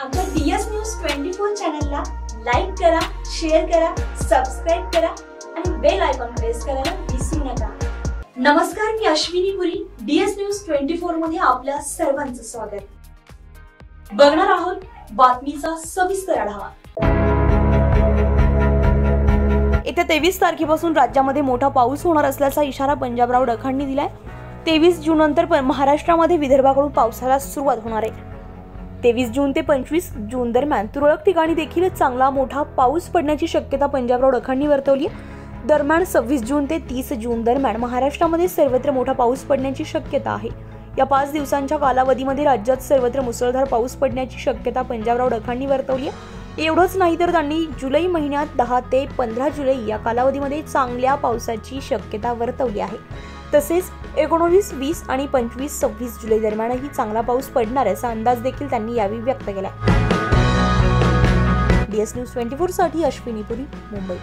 आमच्या DS news 24 चॅनलला like करा, शेअर करा, सबस्क्राइब करा आणि बेल आयकॉन प्रेस करायला विसरू नका। नमस्कार, मी अश्विनी पुरी, डीएस न्यूज 24 मध्ये आपल्या सर्वांचं स्वागत। बघणार आहोत बातमीचा सविस्तर आढावा। येत्या 23 तारखेपासून राज्यामध्ये मोठा पाऊस होणार असल्याचा इशारा पंजाबराव डखांनी दिलाय। 23 जून नंतर महाराष्ट्रामध्ये विदर्भाकडून पावसाला सुरुवात होणार आहे। 23 जून ते 25 जून दरम्यान तुरळक ठिकाणी देखील चांगला मोठा पाऊस पडण्याची शक्यता पंजाबराव डखांनी वर्तवली आहे। दरम्यान 26 जून ते 30 जून दरम्यान महाराष्ट्रामध्ये सर्वत्र मोठा पाऊस पडण्याची शक्यता आहे। या 5 दिवसांच्या कालावधीमध्ये राज्यात सर्वत्र मुसळधार पाऊस पडण्याची शक्यता पंजाबराव डखांनी वर्तवली आहे। एवढंच नाही तर त्यांनी जुलै महिन्यात 10 ते 15 जुलै या कालावधीमध्ये चांगल्या पावसाची शक्यता वर्तवली आहे। तसेच 19, 20 आणि 25, 26 जुलै दरम्यानही चांगला पाऊस पडणार असा अंदाज देखील त्यांनी यावेळी व्यक्त केला। डीएस न्यूज 24 साठी अश्विनी पुरी, मुंबई।